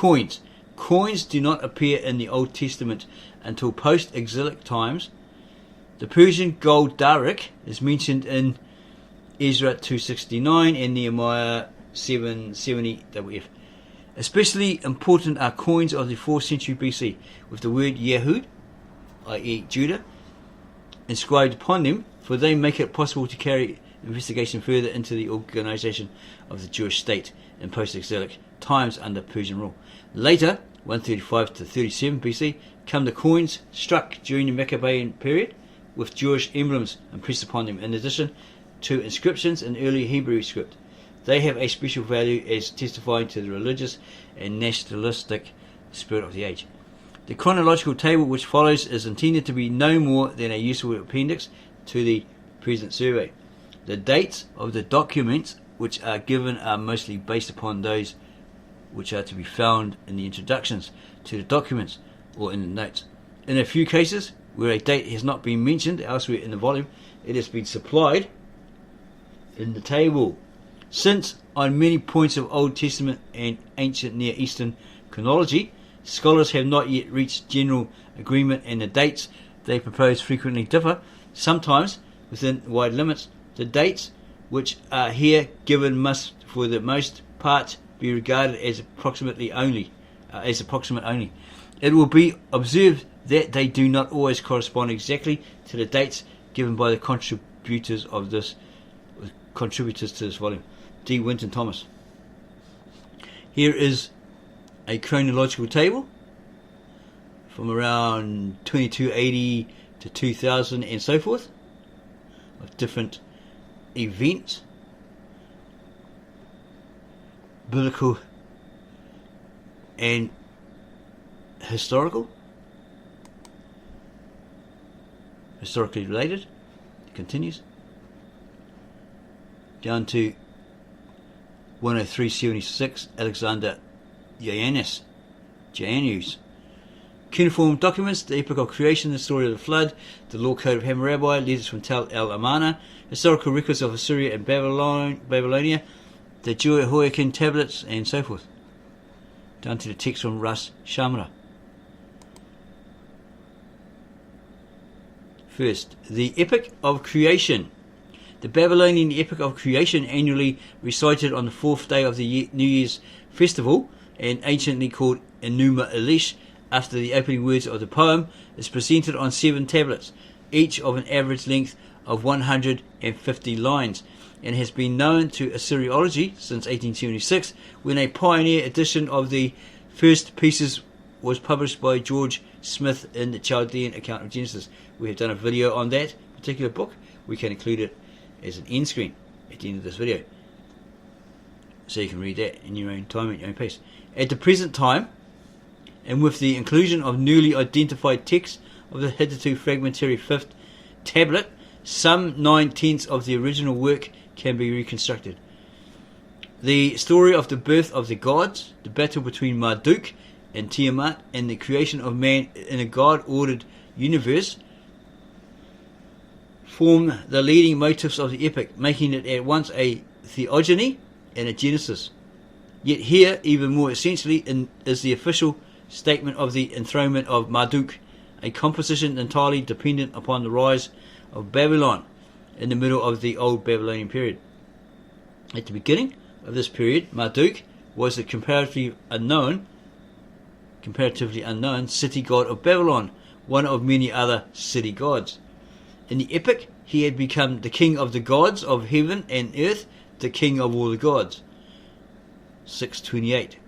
Coins. Coins do not appear in the Old Testament until post-exilic times. The Persian gold darik is mentioned in Ezra 269 and Nehemiah 770 WF. Especially important are coins of the 4th century BC with the word Yehud, i.e. Judah, inscribed upon them, for they make it possible to carry investigation further into the organization of the Jewish state in post-exilic times under Persian rule. Later, 135 to 37 BC, come the coins struck during the Maccabean period with Jewish emblems impressed upon them, in addition to inscriptions in early Hebrew script. They have a special value as testifying to the religious and nationalistic spirit of the age. The chronological table which follows is intended to be no more than a useful appendix to the present survey. The dates of the documents which are given are mostly based upon those which are to be found in the introductions to the documents or in the notes. In a few cases, where a date has not been mentioned elsewhere in the volume, it has been supplied in the table. Since, on many points of Old Testament and ancient Near Eastern chronology, scholars have not yet reached general agreement and the dates they propose frequently differ, sometimes within wide limits, the dates which are here given must, for the most part, be regarded as approximate only. It will be observed that they do not always correspond exactly to the dates given by the contributors to this volume. D. Winton Thomas. Here is a chronological table from around 2280 to 2000 and so forth of different events, biblical and historically related. It continues down to 103.76, Alexander Janus. Cuneiform documents, the epic of creation, the story of the flood, the law code of Hammurabi, letters from Tel el Amarna, historical records of Assyria and Babylonia, the Jehoiakim tablets, and so forth. Down to the text from Ras Shamra. First, the epic of creation. The Babylonian epic of creation, annually recited on the 4th day of the New Year's festival, and anciently called Enuma Elish, after the opening words of the poem, is presented on 7 tablets, each of an average length of 150 lines, and has been known to Assyriology since 1876, when a pioneer edition of the first pieces was published by George Smith in the Chaldean account of Genesis. We have done a video on that particular book. We can include it as an end screen at the end of this video, so you can read that in your own time, at your own pace. At the present time, and with the inclusion of newly identified texts of the hitherto fragmentary 5th tablet, some 9/10 of the original work can be reconstructed. The story of the birth of the gods, the battle between Marduk and Tiamat, and the creation of man in a God-ordered universe form the leading motifs of the epic, making it at once a theogony and a genesis. Yet here, even more essentially, is the official statement of the enthronement of Marduk, a composition entirely dependent upon the rise of Babylon in the middle of the Old Babylonian period. At the beginning of this period, Marduk was the comparatively unknown city god of Babylon, one of many other city gods. In the epic, he had become the king of the gods of heaven and earth, the king of all the gods. 628.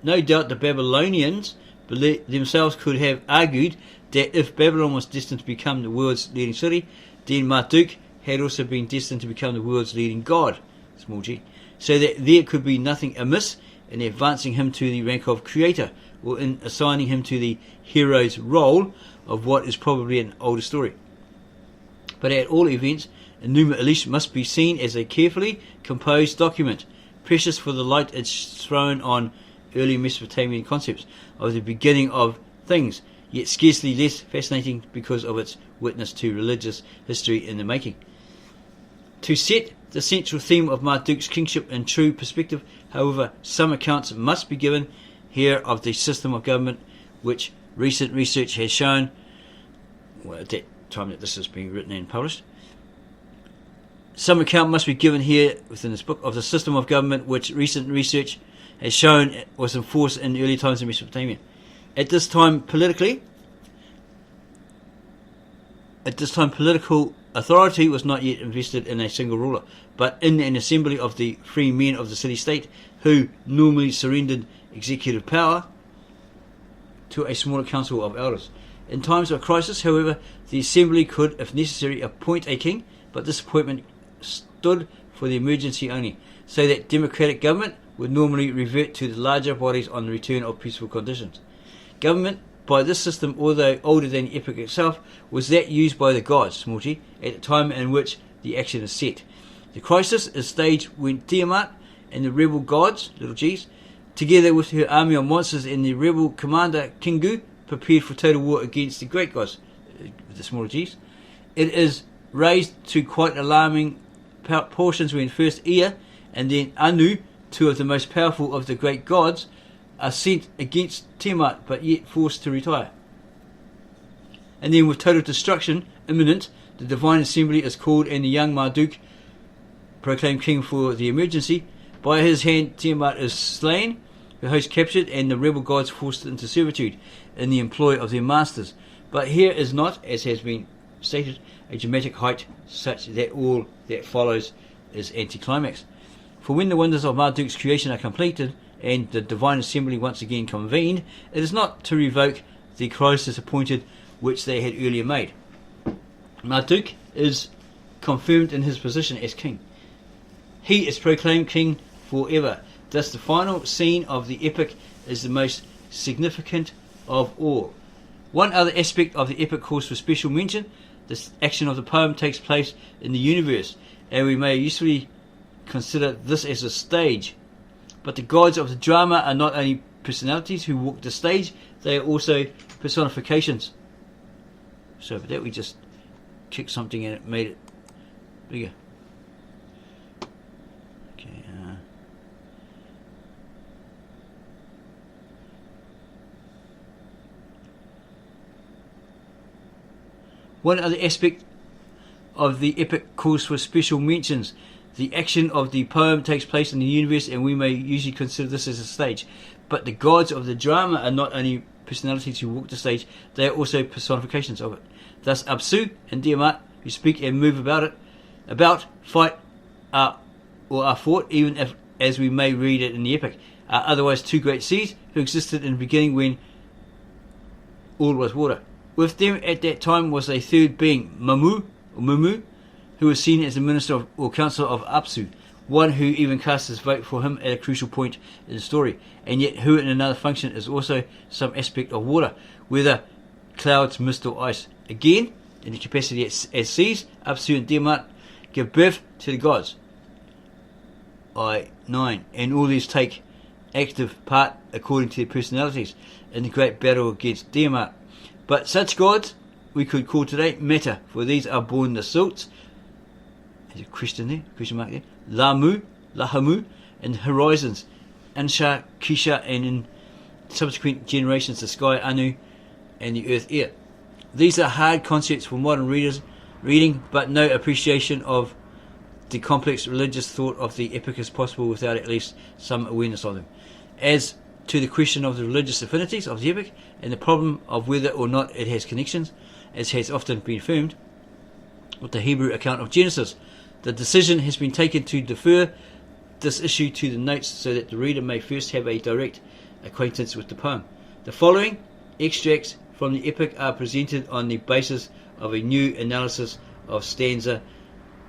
No doubt the Babylonians themselves could have argued that if Babylon was destined to become the world's leading city, then Marduk had also been destined to become the world's leading god, small g, so that there could be nothing amiss in advancing him to the rank of creator, or in assigning him to the hero's role of what is probably an older story. But at all events, Enuma Elish must be seen as a carefully composed document, precious for the light it's thrown on early Mesopotamian concepts of the beginning of things, yet scarcely less fascinating because of its witness to religious history in the making. To set the central theme of Marduk's kingship in true perspective, however, some accounts must be given. here of the system of government which recent research has shown, well, at that time that this is being written and published, some account must be given here within this book of the system of government which recent research has shown was enforced in early times in Mesopotamia. At this time, political authority was not yet invested in a single ruler, but in an assembly of the free men of the city-state, who normally surrendered executive power to a smaller council of elders. In times of crisis, however, the assembly could, if necessary, appoint a king, but this appointment stood for the emergency only, so that democratic government would normally revert to the larger bodies on the return of peaceful conditions. Government by this system, although older than the epic itself, was that used by the gods, small g, at the time in which the action is set. The crisis is staged when Tiamat and the rebel gods, little g's, together with her army of monsters and the rebel commander Kingu, prepared for total war against the great gods, with the smaller g's. It is raised to quite alarming portions when first Ea and then Anu, two of the most powerful of the great gods, are sent against Tiamat, but yet forced to retire. And then with total destruction imminent, the divine assembly is called and the young Marduk proclaimed king for the emergency. By his hand Tiamat is slain, the host captured, and the rebel gods forced into servitude in the employ of their masters. But here is not, as has been stated, a dramatic height such that all that follows is anticlimax. For when the wonders of Marduk's creation are completed, and the divine assembly once again convened, it is not to revoke the crisis appointed which they had earlier made. Marduk is confirmed in his position as king. He is proclaimed king forever. Thus the final scene of the epic is the most significant of all. One other aspect of the epic calls for special mention. The action of the poem takes place in the universe, and we may usefully consider this as a stage. But the gods of the drama are not only personalities who walk the stage, they are also personifications. So for that we just kicked something and it made it bigger. Okay. One other aspect of the epic calls for special mentions. The action of the poem takes place in the universe, and we may usually consider this as a stage. But the gods of the drama are not only personalities who walk the stage, they are also personifications of it. Thus Apsu and Tiamat, who speak and move about, fight, or are fought, even if, as we may read it in the epic, are otherwise two great seas who existed in the beginning when all was water. With them at that time was a third being, Mumu, who was seen as the minister of, or counsellor of Apsu, one who even cast his vote for him at a crucial point in the story, and yet who in another function is also some aspect of water, whether clouds, mist or ice. Again, in the capacity as seas, Apsu and Tiamat give birth to the gods. I-9. And all these take active part according to their personalities in the great battle against Tiamat. But such gods we could call today matter, for these are born the Silts, there's a question mark there, Lahamu, and horizons, Ansha, Kisha, and in subsequent generations the sky, Anu, and the earth, air. These are hard concepts for modern reading, but no appreciation of the complex religious thought of the epic is possible without at least some awareness of them. As to the question of the religious affinities of the epic, and the problem of whether or not it has connections, as has often been affirmed, with the Hebrew account of Genesis, the decision has been taken to defer this issue to the notes so that the reader may first have a direct acquaintance with the poem. The following extracts from the epic are presented on the basis of a new analysis of stanza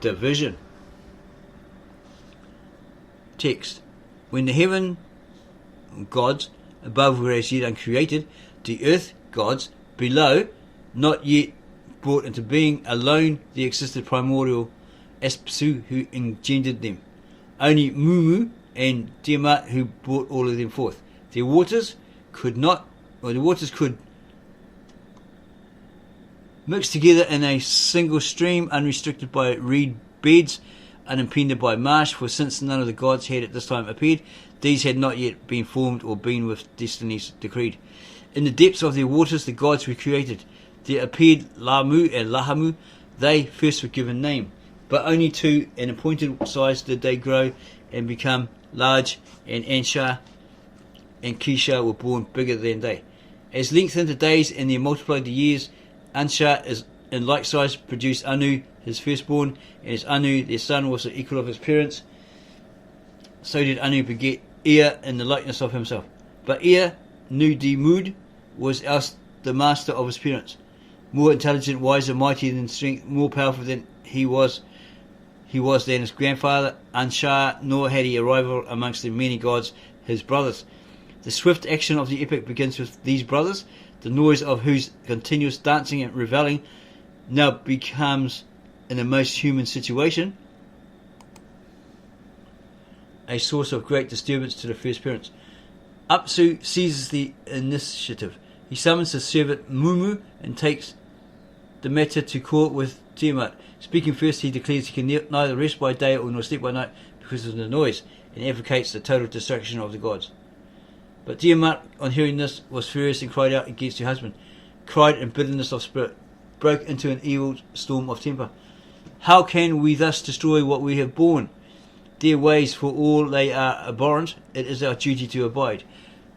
division. Text. When the heaven gods above were as yet uncreated, the earth gods below not yet brought into being, alone there existed primordial Apsu who engendered them. Only Mumu and Tiamat who brought all of them forth. The waters could mix together in a single stream, unrestricted by reed beds, unimpeded by marsh, for since none of the gods had at this time appeared, these had not yet been formed or been with destinies decreed. In the depths of their waters the gods were created. There appeared Lamu and Lahamu. They first were given name, but only to an appointed size did they grow and become large, and Ansha and Kisha were born bigger than they. As lengthened the days and there multiplied the years, Ansha is in like size produced Anu, his firstborn, and as Anu, their son, was the equal of his parents, so did Anu beget Ea in the likeness of himself. But Ea, Nudimud, was else the master of his parents, more intelligent, wiser, mightier than strength, more powerful than he was than his grandfather Ansha, nor had he a rival amongst the many gods, his brothers. The swift action of the epic begins with these brothers, the noise of whose continuous dancing and reveling now becomes, in a most human situation, a source of great disturbance to the first parents. Apsu seizes the initiative. He summons his servant Mumu and takes the matter to court with Tiamat. Speaking first, he declares he can neither rest by day nor sleep by night because of the noise, and advocates the total destruction of the gods. But Tiamat, on hearing this, was furious and cried out against her husband, cried in bitterness of spirit, broke into an evil storm of temper. How can we thus destroy what we have borne? Their ways, for all they are abhorrent, it is our duty to abide.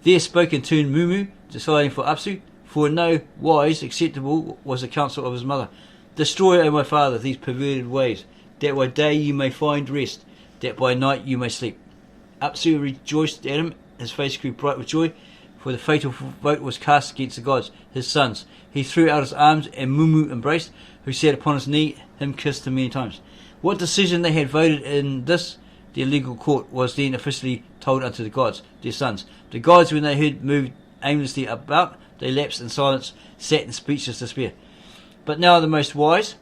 There spoke in turn Mumu, deciding for Apsu, for in no wise acceptable was the counsel of his mother. Destroy, O my father, these perverted ways, that by day you may find rest, that by night you may sleep. Apsu rejoiced at him, his face grew bright with joy, for the fatal vote was cast against the gods, his sons. He threw out his arms, and Mumu embraced, who sat upon his knee, him kissed him many times. What decision they had voted in this, their legal court, was then officially told unto the gods, their sons. The gods, when they heard, moved aimlessly about, they lapsed in silence, sat in speechless despair. But now the most wise,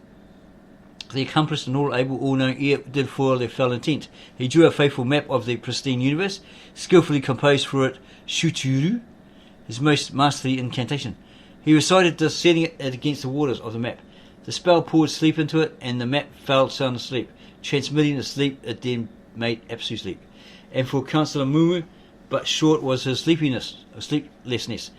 the accomplished and all-able, all-knowing Ea did foil their fell intent. He drew a faithful map of the pristine universe, skillfully composed for it Shuturu, his most masterly incantation. He recited this, setting it against the waters of the map. The spell poured sleep into it, and the map fell sound asleep, transmitting the sleep it then made Apsu sleep. And for Counsellor Mumu, but short was his sleeplessness.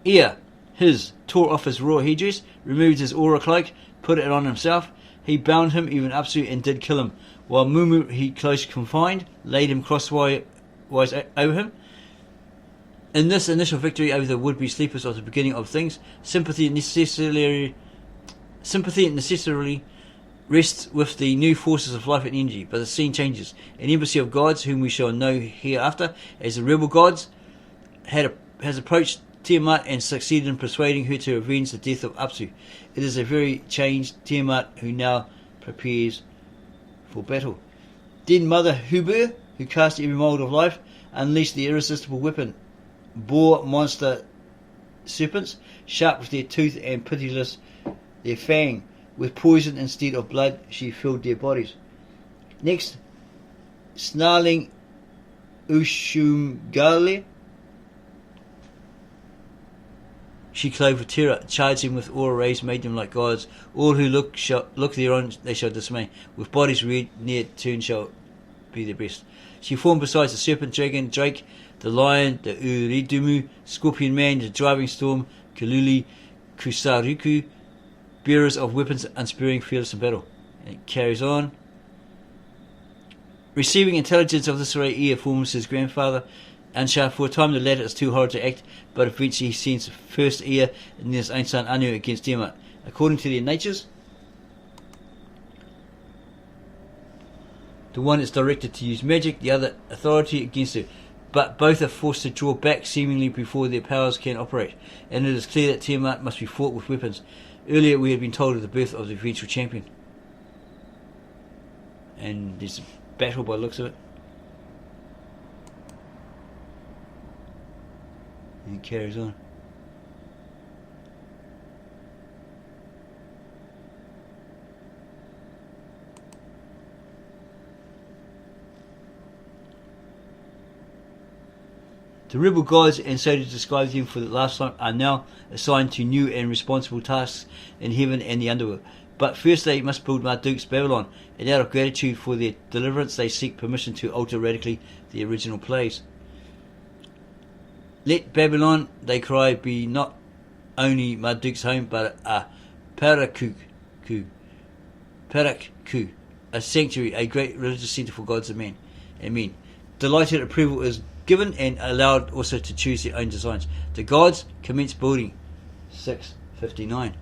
Ea, his, tore off his royal headdress, removed his aura cloak, put it on himself. He bound him, even Apsu, and did kill him, while Mumu he close confined, laid him crosswise over him. In this initial victory over the would-be sleepers of the beginning of things, sympathy necessarily rests with the new forces of life and energy, but the scene changes. An embassy of gods, whom we shall know hereafter as the rebel gods, has approached Tiamat and succeeded in persuading her to avenge the death of Apsu. It is a very changed Tiamat who now prepares for battle. Then Mother Huber, who cast every mould of life, unleashed the irresistible weapon, boar monster serpents, sharp with their tooth and pitiless their fang. With poison instead of blood, she filled their bodies. Next, snarling Ushumgale, she clove with terror, charged them with aura rays, made them like gods. All who look thereon, they shall dismay. With bodies red, near turn shall be their best. She formed besides the serpent, dragon, drake, the lion, the Uridumu, scorpion man, the driving storm, Kaluli, Kusaruku, bearers of weapons, unsparing, fearless in battle. And it carries on. Receiving intelligence of this array, Ea forms his grandfather, Ansha. For a time the latter is too horrid to act, but eventually he sends first Ea and then his own son Anu against Tiamat. According to their natures, the one is directed to use magic, the other authority against her, but both are forced to draw back seemingly before their powers can operate, and it is clear that Tiamat must be fought with weapons. Earlier we had been told of the birth of the eventual champion, and there's a battle by the looks of it. And it carries on. The rebel gods, and so to describe them for the last time, are now assigned to new and responsible tasks in heaven and the underworld. But first they must build Marduk's Babylon, and out of gratitude for their deliverance they seek permission to alter radically the original place. Let Babylon, they cry, be not only Marduk's home, but a Parakku, a sanctuary, a great religious centre for gods and men. Amen. Delighted approval is given and allowed also to choose their own designs. The gods commence building. 659.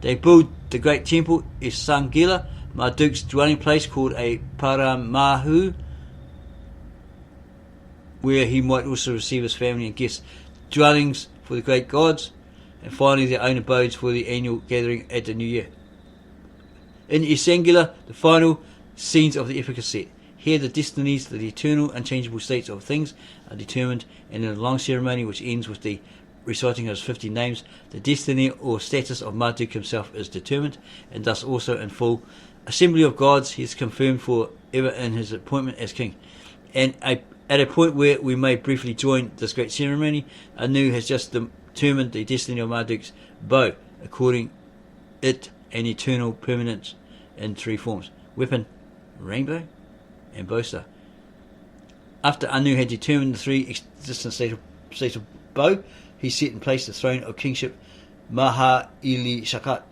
They build the great temple Isangila, Marduk's dwelling place, called a Paramahu, where he might also receive his family and guests, dwellings for the great gods, and finally their own abodes for the annual gathering at the new year. In Isangila, the final scenes of the epic are set. Here the destinies, the eternal, unchangeable states of things are determined, and in a long ceremony which ends with the reciting of his 50 names, the destiny or status of Marduk himself is determined, and thus also in full assembly of gods he is confirmed for ever in his appointment as king. And at a point where we may briefly join this great ceremony, Anu has just determined the destiny of Marduk's bow, according it an eternal permanence in 3 forms: weapon, rainbow, and bowstar. After Anu had determined the 3 existent states of bow, he set in place the throne of kingship, Maha Ili Shakat.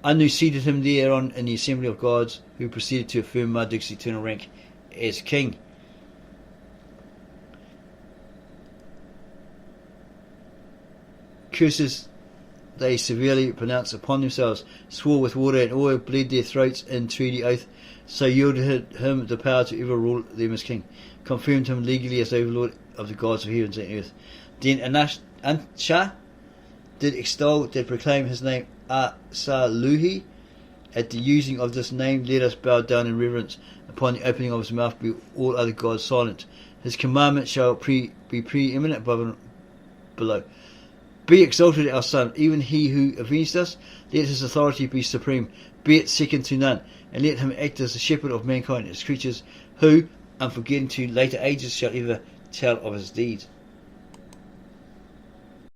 Anu seated him thereon in the assembly of gods, who proceeded to affirm Marduk's eternal rank as king. Curses they severely pronounced upon themselves, swore with water and oil, bled their throats in treaty oath, so yielded him the power to ever rule them as king, confirmed him legally as overlord of the gods of heavens and earth. Then Ansha did extol, did proclaim his name Asaluhi. At the using of this name, let us bow down in reverence. Upon the opening of his mouth, be all other gods silent. His commandment shall be preeminent above and below. Be exalted our son, even he who avenged us. Let his authority be supreme, be it second to none, and let him act as the shepherd of mankind, as creatures, who, unforgetting to later ages, shall ever tell of his deeds.